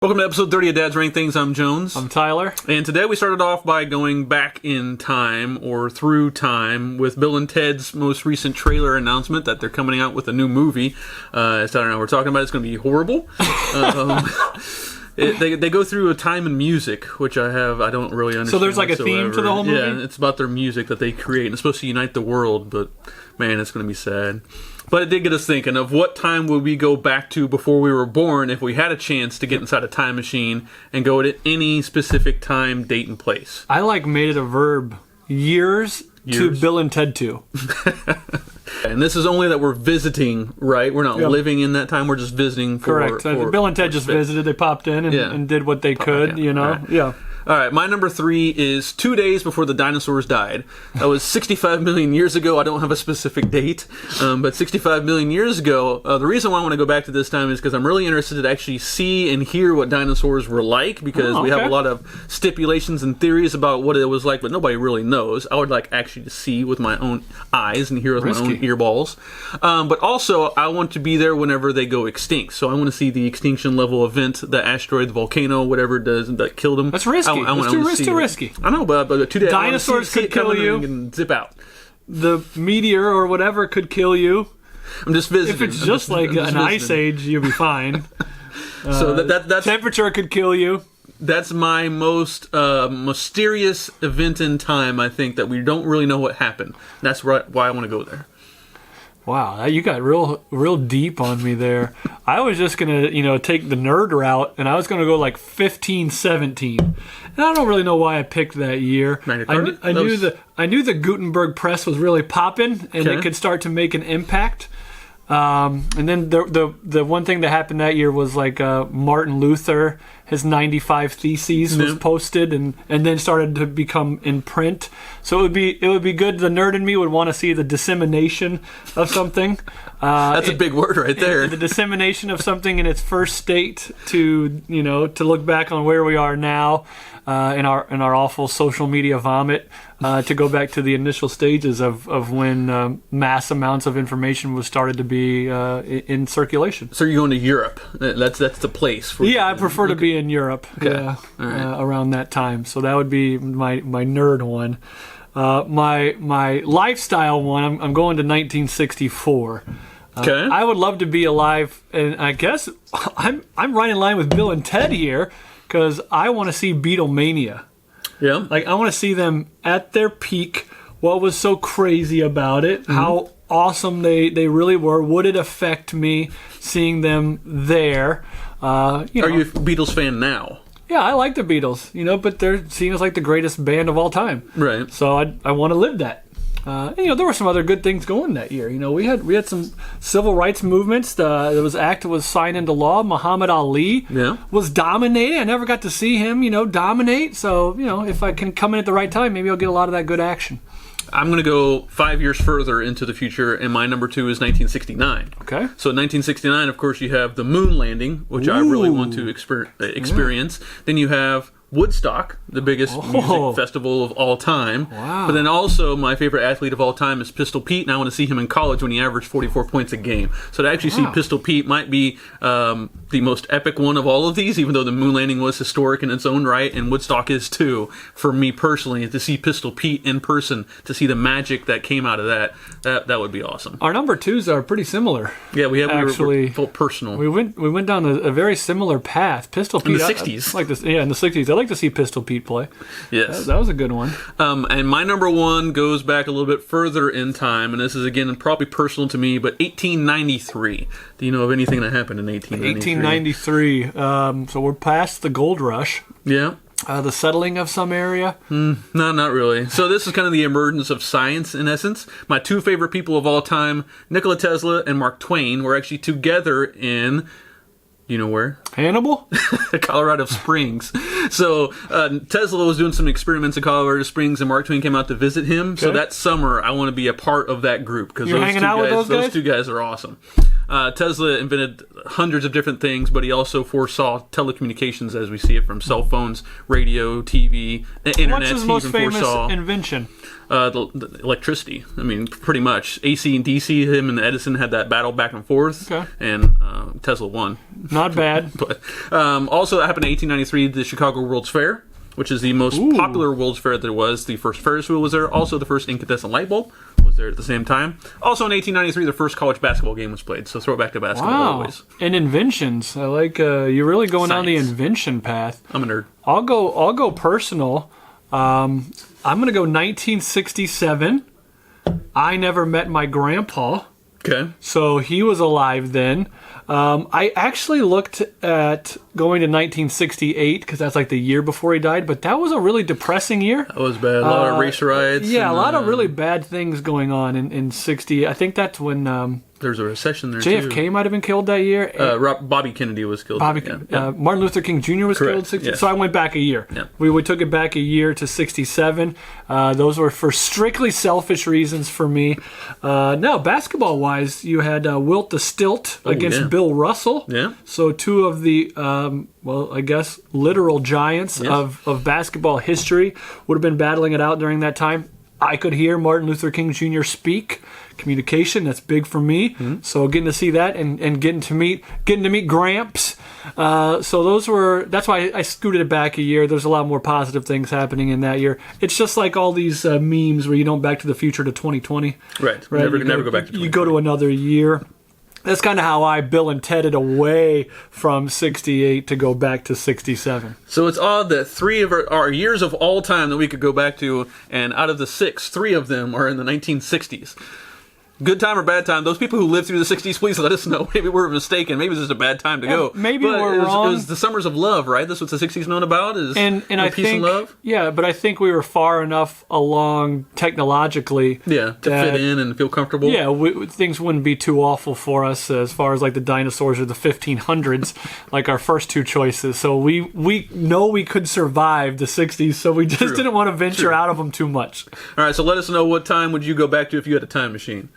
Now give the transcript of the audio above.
Welcome to episode 30 of Dad's Rank Things. I'm Jones. I'm Tyler. And today we started off by going back in time, or through time, with Bill and Ted's most recent trailer announcement that they're coming out with a new movie. As Tyler and I were talking about, it's going to be horrible. They go through a time in music, which I don't really understand. So there's like whatsoever. a theme to the whole movie? Yeah, it's about their music that they create. And it's supposed to unite the world, but man, it's going to be sad. But it did get us thinking of what time would we go back to before we were born if we had a chance to get inside a time machine and go to any specific time, date, and place. I made it a verb. Years to Bill and Ted 2. And this is only that we're visiting, right? We're not living in that time. We're just visiting for... Correct. Bill and Ted just visited. They popped in and did what they could, you know? Right. Yeah. All right, my number 3 is 2 days before the dinosaurs died. That was 65 million years ago. I don't have a specific date, but 65 million years ago. The reason why I want to go back to this time is because I'm really interested to actually see and hear what dinosaurs were like, because we have a lot of stipulations and theories about what it was like, but nobody really knows. I would like actually to see with my own eyes and hear with my own earballs. But also, I want to be there whenever they go extinct. So I want to see the extinction level event, the asteroid, the volcano, whatever it does that killed them. That's risky. It's too risky. I know, but 2 days. Dinosaurs could kill you. And zip out. The meteor or whatever could kill you. I'm just visiting. If it's just like an ice age, you'll be fine. So that's temperature could kill you. That's my most mysterious event in time, I think, that we don't really know what happened. That's why I want to go there. Wow, you got real deep on me there. I was just gonna, take the nerd route, and I was gonna go like 1517. And I don't really know why I picked that year. I knew the Gutenberg press was really popping, and it could start to make an impact. And then the one thing that happened that year was like Martin Luther, his 95 Theses was posted and then started to become in print. So it would be good. The nerd in me would want to see the dissemination of something. That's a big word right there. The dissemination of something in its first state to look back on where we are now in our awful social media vomit. To go back to the initial stages of when mass amounts of information was started to be in circulation. So you're going to Europe. That's the place. I prefer to be in Europe around that time. So that would be my nerd one. My lifestyle one, I'm going to 1964. Okay. I would love to be alive, and I guess I'm right in line with Bill and Ted here, because I want to see Beatlemania. Yeah. I want to see them at their peak. What was so crazy about it? Mm-hmm. How awesome they really were. Would it affect me seeing them there? Are you a Beatles fan now? Yeah, I like the Beatles, but they're seen as like the greatest band of all time. Right. So I want to live that. There were some other good things going that year. We had some civil rights movements. The act was signed into law. Muhammad Ali was dominating. I never got to see him, dominate. So, if I can come in at the right time, maybe I'll get a lot of that good action. I'm going to go 5 years further into the future, and my number 2 is 1969. Okay. So in 1969, of course, you have the moon landing, which I really want to experience. Yeah. Then you have Woodstock, the biggest music festival of all time. Wow. But then also, my favorite athlete of all time is Pistol Pete, and I want to see him in college when he averaged 44 points a game. So to actually see Pistol Pete might be the most epic one of all of these, even though the moon landing was historic in its own right, and Woodstock is too. For me personally, to see Pistol Pete in person, to see the magic that came out of that would be awesome. Our number 2s are pretty similar. Yeah, we actually were personal. We went down a very similar path. Pistol Pete in the 60s. In the 60s. I like to see Pistol Pete play. Yes. That was a good one. And my number 1 goes back a little bit further in time, and this is, again, probably personal to me, but 1893. Do you know of anything that happened in 1893? 1893. So we're past the gold rush. Yeah. The settling of some area? No, not really. So this is kind of the emergence of science, in essence. My 2 favorite people of all time, Nikola Tesla and Mark Twain, were actually together in... You know where? Hannibal? Colorado Springs. So Tesla was doing some experiments in Colorado Springs, and Mark Twain came out to visit him. Okay. So that summer, I want to be a part of that group, because those 2 guys are awesome. Tesla invented hundreds of different things, but he also foresaw telecommunications as we see it, from cell phones, radio, TV, internet. What's his He most even famous foresaw invention? the electricity. I mean, pretty much AC and DC. Him and Edison had that battle back and forth, Okay. and Tesla won. Not bad. But also, that happened in 1893, the Chicago World's Fair, which is the most popular World's Fair there was. The first Ferris wheel was there. Also, the first incandescent light bulb was there at the same time. Also, in 1893, the first college basketball game was played. So throw it back to basketball Wow. always. And inventions. I like you're really going down the Science. invention path. I'm a nerd. I'll go personal. I'm gonna go 1967. I never met my grandpa, Okay. so he was alive then. I actually looked at going to 1968 because that's like the year before he died, but that was a really depressing year. That was bad. A lot of race riots. Yeah, and, a lot of really bad things going on in 60. I think that's when There's a recession there, JFK too. might have been killed that year. Bobby Kennedy was killed. Martin Luther King Jr. was Correct, killed. 60, yes. So I went back a year. Yeah. We took it back a year to 67. Those were for strictly selfish reasons for me. Now, basketball-wise, you had Wilt the Stilt against yeah. Bill Russell. Yeah. So two of the, I guess, literal giants Yes. of basketball history would have been battling it out during that time. I could hear Martin Luther King Jr. speak. Communication, that's big for me. Mm-hmm. So getting to see that and getting to meet Gramps. So that's why I scooted it back a year. There's a lot more positive things happening in that year. It's just like all these memes where you don't Back to the Future to 2020. Right. Right? Never go back to 2020. You go to another year. That's kind of how I Bill and Tedded away from 68 to go back to 67. So it's odd that three of our years of all time that we could go back to, and out of the six, three of them are in the 1960s. Good time or bad time? Those people who lived through the 60s, please let us know. Maybe we're mistaken. Maybe this is a bad time to go. maybe but we're it was, wrong. It was the summers of love, right? That's what the 60s known about, is And I peace think, and love? yeah, but I think we were far enough along technologically. Yeah, to that- fit in and feel comfortable. Yeah, things wouldn't be too awful for us as far as like the dinosaurs or the 1500s, like our first two choices. So we know we could survive the 60s, so we just didn't want to venture out of them too much. All right, so let us know, what time would you go back to if you had a time machine?